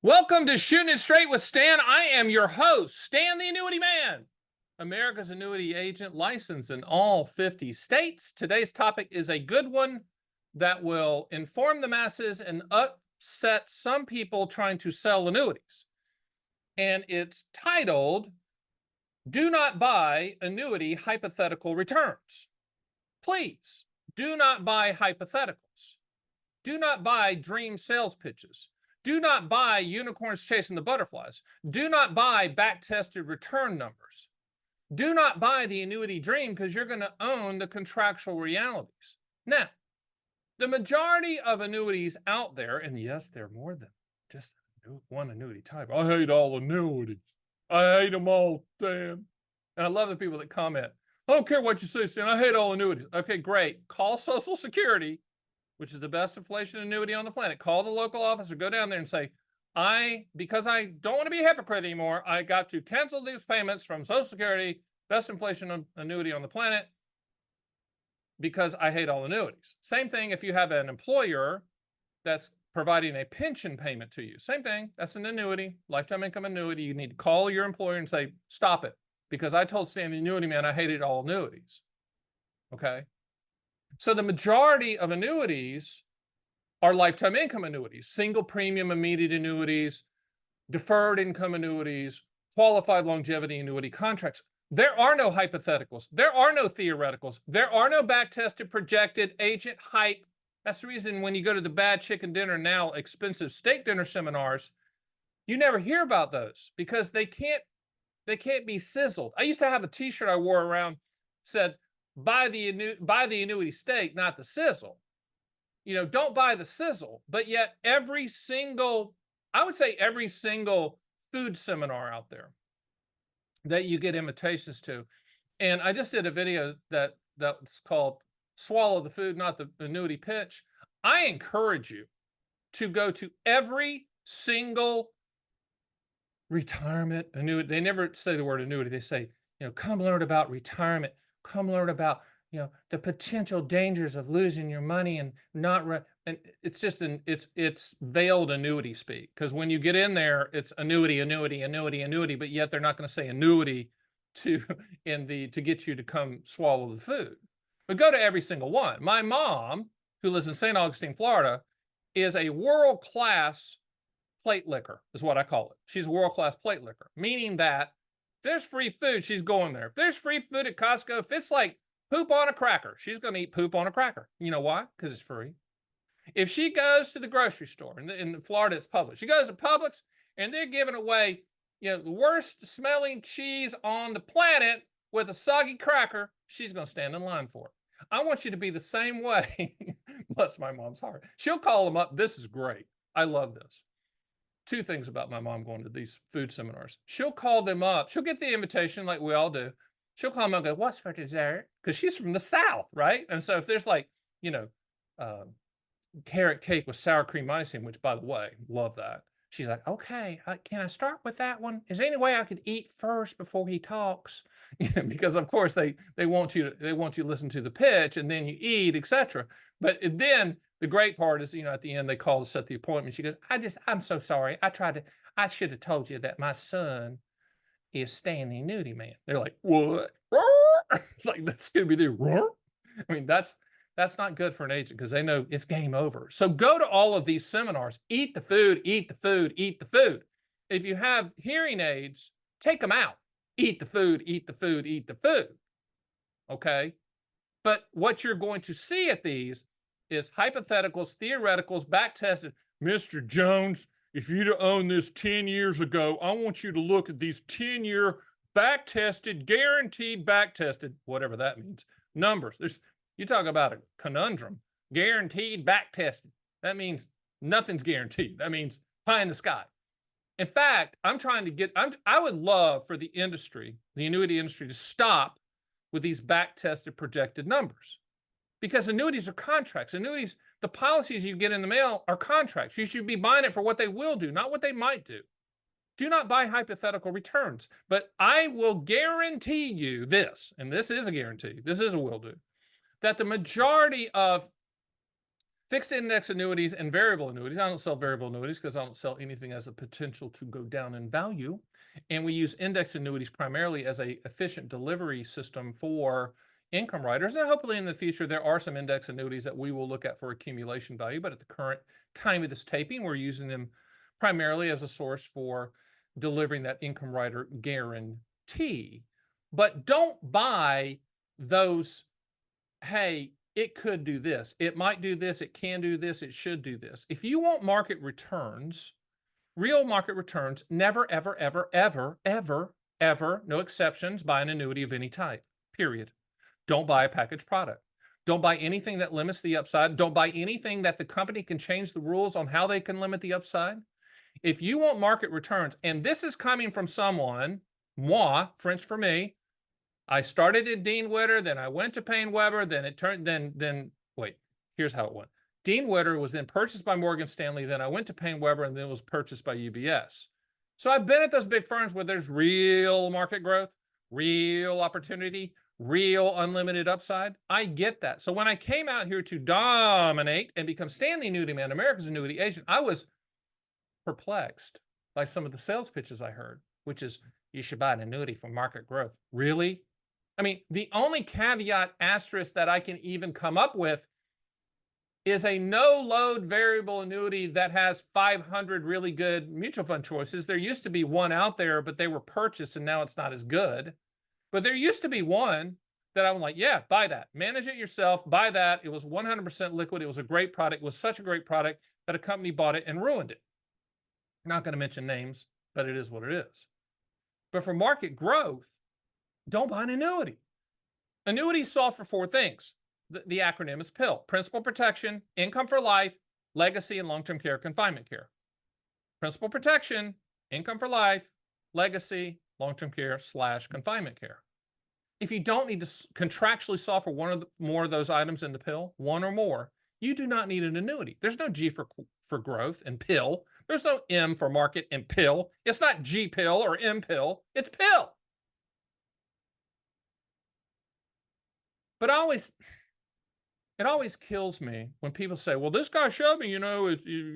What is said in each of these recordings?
Welcome to Shooting It Straight with Stan. I am your host, Stan the Annuity Man, America's annuity agent licensed in all 50 states. Today's topic is a good one that will inform the masses and upset some people trying to sell annuities. And it's titled, Do Not Buy Annuity Hypothetical Returns. Please, do not buy hypotheticals. Do not buy dream sales pitches. Do not buy unicorns chasing the butterflies. Do not buy back-tested return numbers. Do not buy the annuity dream because you're going to own the contractual realities. Now, the majority of annuities out there, and yes, they're more than just one annuity type. I hate all annuities. I hate them all, Stan. And I love the people that comment, I don't care what you say, Stan. I hate all annuities. Okay, great. Call Social Security, which is the best inflation annuity on the planet. Call the local office or go down there and say, because I don't want to be a hypocrite anymore, I got to cancel these payments from Social Security, best inflation annuity on the planet, because I hate all annuities. Same thing if you have an employer that's providing a pension payment to you. Same thing, that's an annuity, lifetime income annuity. You need to call your employer and say, stop it, because I told Stan the Annuity Man I hated all annuities, okay? So the majority of annuities are lifetime income annuities, single premium immediate annuities, deferred income annuities, qualified longevity annuity contracts. There are no hypotheticals. There are no theoreticals. There are no back-tested, projected, agent hype. That's the reason when you go to the bad chicken dinner now, expensive steak dinner seminars, you never hear about those because they can't be sizzled. I used to have a t-shirt I wore around said, buy the annuity steak, not the sizzle. You know, don't buy the sizzle. But yet every single food seminar out there that you get invitations to, and I just did a video that's called Swallow the Food, Not the Annuity Pitch. I encourage you to go to every single retirement annuity. They never say the word annuity. They say, come learn about retirement. Come learn about, the potential dangers of losing your money and not, and it's just it's veiled annuity speak. Because when you get in there, it's annuity, annuity, annuity, annuity, but yet they're not going to say annuity to get you to come swallow the food. But go to every single one. My mom, who lives in St. Augustine, Florida, is a world-class plate licker, is what I call it. She's a world-class plate licker, meaning that if there's free food, she's going there. If there's free food at Costco, if it's like poop on a cracker, she's going to eat poop on a cracker. You know why? Because it's free. If she goes to the grocery store, in Florida it's Publix, she goes to Publix and they're giving away, the worst smelling cheese on the planet with a soggy cracker, she's going to stand in line for it. I want you to be the same way. Bless my mom's heart. She'll call them up. This is great. I love this. Two things about my mom going to these food seminars. She'll call them up. She'll get the invitation like we all do. She'll call them up and go, what's for dessert? Because she's from the South, right? And so if there's like, carrot cake with sour cream icing, which by the way, love that. She's like, okay, can I start with that one? Is there any way I could eat first before he talks? Because of course they want you to listen to the pitch and then you eat, etc. But then the great part is, at the end they call to set the appointment. She goes, I'm so sorry. I should have told you that my son is Stan the Annuity Man. They're like, what? It's like, that's Scooby-Doo. I mean, that's not good for an agent because they know it's game over. So go to all of these seminars, eat the food, eat the food, eat the food. If you have hearing aids, take them out. Eat the food, eat the food, eat the food. Okay? But what you're going to see at these is hypotheticals, theoreticals, back-tested. Mr. Jones, if you'd have owned this 10 years ago, I want you to look at these 10-year back-tested, guaranteed back-tested, whatever that means, numbers. You talk about a conundrum. Guaranteed, back-tested. That means nothing's guaranteed. That means pie in the sky. In fact, I would love for the industry, the annuity industry, to stop with these back-tested projected numbers. Because annuities are contracts. Annuities, the policies you get in the mail are contracts. You should be buying it for what they will do, not what they might do. Do not buy hypothetical returns. But I will guarantee you this, and this is a guarantee, this is a will do, that the majority of Fixed index annuities and variable annuities. I don't sell variable annuities because I don't sell anything as a potential to go down in value. And we use index annuities primarily as a efficient delivery system for income riders. And hopefully in the future, there are some index annuities that we will look at for accumulation value. But at the current time of this taping, we're using them primarily as a source for delivering that income rider guarantee. But don't buy those, hey, it could do this, it might do this, it can do this, it should do this. If you want market returns, real market returns, never, ever, ever, ever, ever, ever, no exceptions, buy an annuity of any type, period. Don't buy a packaged product. Don't buy anything that limits the upside. Don't buy anything that the company can change the rules on how they can limit the upside. If you want market returns, and this is coming from someone, moi, French for me, I started at Dean Witter, then I went to Payne Weber, then it turned, then wait, here's how it went. Dean Witter was then purchased by Morgan Stanley, then I went to Payne Weber, and then it was purchased by UBS. So I've been at those big firms where there's real market growth, real opportunity, real unlimited upside. I get that. So when I came out here to dominate and become Stan the Annuity Man, America's Annuity Agent, I was perplexed by some of the sales pitches I heard, which is, you should buy an annuity for market growth. Really? I mean, the only caveat asterisk that I can even come up with is a no-load variable annuity that has 500 really good mutual fund choices. There used to be one out there, but they were purchased, and now it's not as good. But there used to be one that I'm like, yeah, buy that. Manage it yourself. Buy that. It was 100% liquid. It was a great product. It was such a great product that a company bought it and ruined it. I'm not going to mention names, but it is what it is. But for market growth, don't buy an annuity. Annuities solve for four things. The acronym is PIL: principal protection, income for life, legacy, and long-term care, confinement care. Principal protection, income for life, legacy, long-term care / confinement care. If you don't need to contractually solve for one or more of those items in the PIL, one or more, you do not need an annuity. There's no G for growth in PIL. There's no M for market in PIL. It's not G pill or M pill. It's PIL. But it always kills me when people say, well, this guy showed me,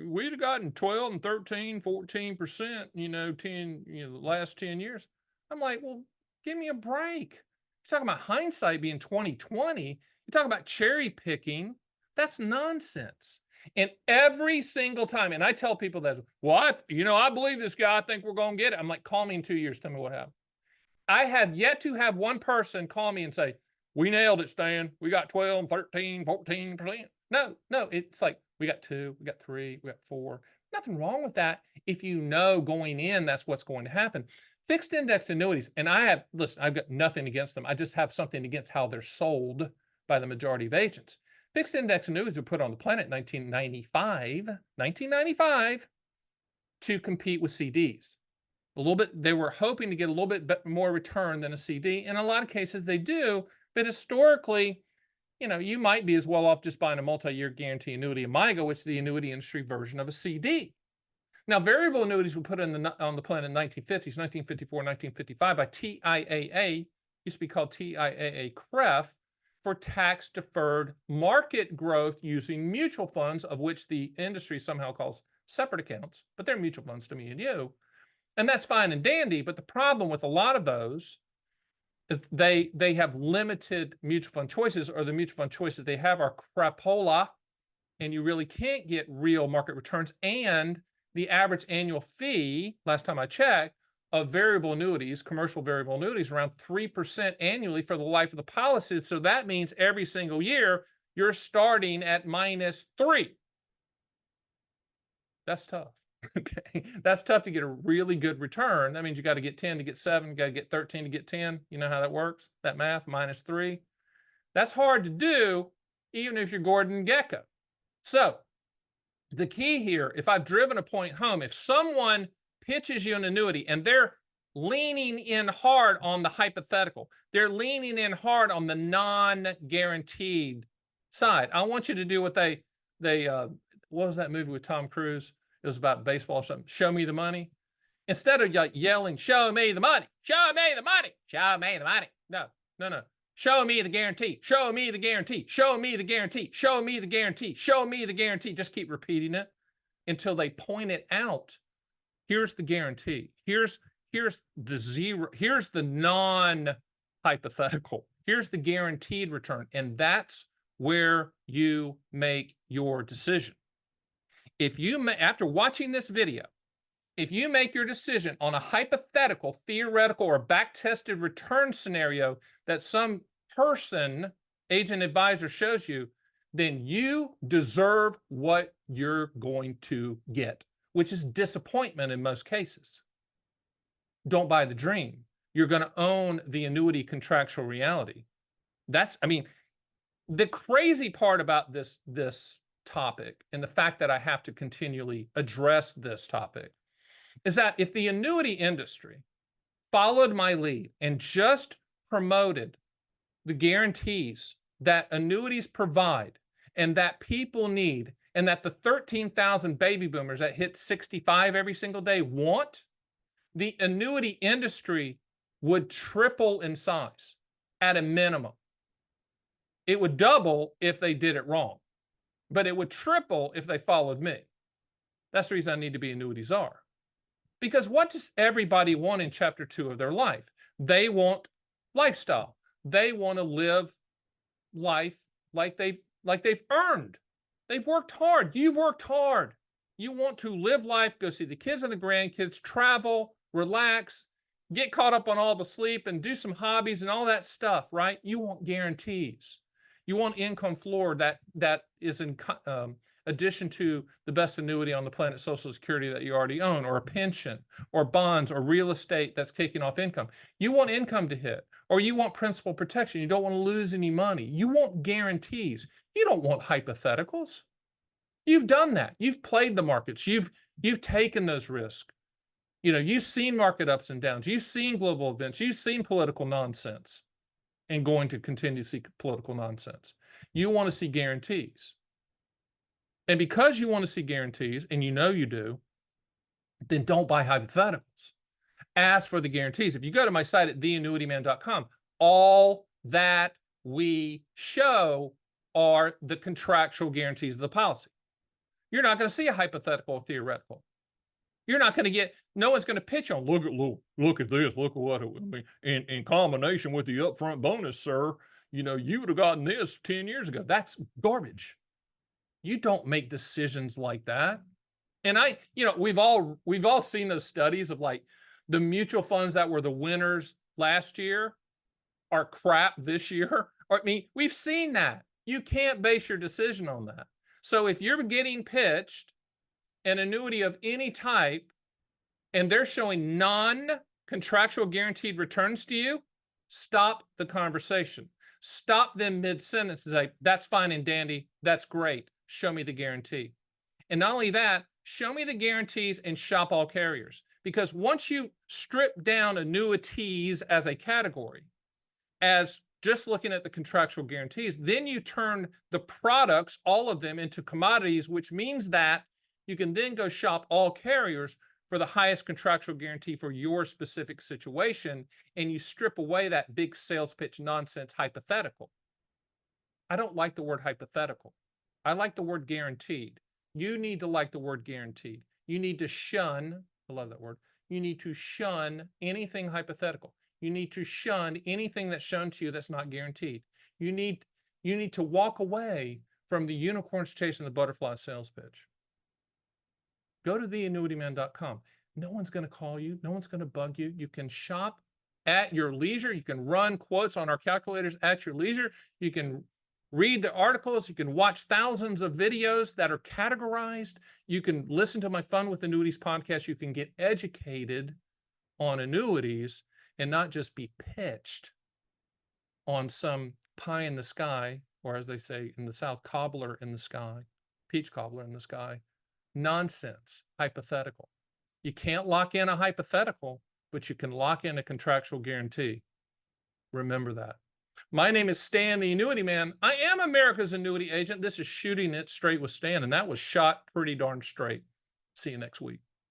we'd have gotten 12 and 13, 14%, the last 10 years. I'm like, well, give me a break. You're talking about hindsight being 2020. You're talking about cherry picking. That's nonsense. And every single time, and I tell people that, well, I believe this guy, I think we're going to get it. I'm like, call me in 2 years, tell me what happened. I have yet to have one person call me and say, we nailed it, Stan. We got 12, 13, 14%. No, it's like, we got 2, we got 3, we got 4. Nothing wrong with that if you know going in that's what's going to happen. Fixed index annuities, and I've got nothing against them. I just have something against how they're sold by the majority of agents. Fixed index annuities were put on the planet in 1995 to compete with CDs. A little bit, they were hoping to get a little bit more return than a CD. In a lot of cases, they do. But historically, you might be as well off just buying a multi-year guarantee annuity in MYGA, which is the annuity industry version of a CD. Now, variable annuities were put on the planet in the 1950s, 1954, 1955 by TIAA, used to be called TIAA-CREF, for tax-deferred market growth using mutual funds, of which the industry somehow calls separate accounts, but they're mutual funds to me and you. And that's fine and dandy, but the problem with a lot of those is they have limited mutual fund choices, or the mutual fund choices they have are crapola, and you really can't get real market returns. And the average annual fee, last time I checked, of variable annuities, commercial variable annuities, around 3% annually for the life of the policy. So that means every single year you're starting at -3. That's tough. Okay, that's tough to get a really good return. That means you got to get 10 to get 7, you got to get 13 to get 10. You know how that works? That math, -3. That's hard to do, even if you're Gordon Gekko. So the key here, if I've driven a point home, if someone pitches you an annuity and they're leaning in hard on the hypothetical, they're leaning in hard on the non-guaranteed side, I want you to do what what was that movie with Tom Cruise? It was about baseball or something. Show me the money. Instead of yelling, show me the money, show me the money, show me the money. No. Show me the guarantee. Show me the guarantee. Show me the guarantee. Show me the guarantee. Show me the guarantee. Just keep repeating it until they point it out. Here's the guarantee. Here's the zero. Here's the non-hypothetical. Here's the guaranteed return. And that's where you make your decision. If you, after watching this video, if you make your decision on a hypothetical, theoretical, or back-tested return scenario that some person, agent, advisor shows you, then you deserve what you're going to get, which is disappointment in most cases. Don't buy the dream. You're going to own the annuity contractual reality. That's, I mean, the crazy part about this topic, and the fact that I have to continually address this topic, is that if the annuity industry followed my lead and just promoted the guarantees that annuities provide and that people need, and that the 13,000 baby boomers that hit 65 every single day want, the annuity industry would triple in size at a minimum. It would double if they did it wrong, but it would triple if they followed me. That's the reason I need to be Annuity Czar. Because what does everybody want in chapter 2 of their life? They want lifestyle. They want to live life like they've earned. They've worked hard. You've worked hard. You want to live life, go see the kids and the grandkids, travel, relax, get caught up on all the sleep, and do some hobbies and all that stuff, right? You want guarantees. You want income floor that is in addition to the best annuity on the planet, Social Security, that you already own, or a pension, or bonds, or real estate that's kicking off income. You want income to hit, or you want principal protection. You don't want to lose any money. You want guarantees. You don't want hypotheticals. You've done that. You've played the markets. You've taken those risks. You know, you've seen market ups and downs. You've seen global events. You've seen political nonsense, and going to continue to see political nonsense. You want to see guarantees. And because you want to see guarantees, and you know you do, then don't buy hypotheticals. Ask for the guarantees. If you go to my site at theannuityman.com, all that we show are the contractual guarantees of the policy. You're not going to see a hypothetical or theoretical. You're not going to get, no one's going to pitch on, look at this, look at what it would be. In combination with the upfront bonus, sir, you know, you would have gotten this 10 years ago. That's garbage. You don't make decisions like that. And we've all seen those studies of like the mutual funds that were the winners last year are crap this year. Or, I mean, we've seen that. You can't base your decision on that. So if you're getting pitched an annuity of any type and they're showing non-contractual guaranteed returns to you, stop the conversation. Stop them mid-sentence and say, that's fine and dandy. That's great. Show me the guarantee. And not only that, show me the guarantees and shop all carriers. Because once you strip down annuities as a category, as just looking at the contractual guarantees, then you turn the products, all of them, into commodities, which means that you can then go shop all carriers for the highest contractual guarantee for your specific situation, and you strip away that big sales pitch nonsense hypothetical. I don't like the word hypothetical. I like the word guaranteed. You need to like the word guaranteed. You need to shun, I love that word, you need to shun anything hypothetical. You need to shun anything that's shown to you that's not guaranteed. You need to walk away from the unicorns chasing the butterfly sales pitch. Go to theannuityman.com. No one's going to call you. No one's going to bug you. You can shop at your leisure. You can run quotes on our calculators at your leisure. You can read the articles. You can watch thousands of videos that are categorized. You can listen to my Fun with Annuities podcast. You can get educated on annuities and not just be pitched on some pie in the sky, or as they say in the South, cobbler in the sky, peach cobbler in the sky. Nonsense, hypothetical. You can't lock in a hypothetical, but you can lock in a contractual guarantee. Remember that. My name is Stan, the Annuity Man. I am America's annuity agent. This is Shooting It Straight with Stan, and that was shot pretty darn straight. See you next week.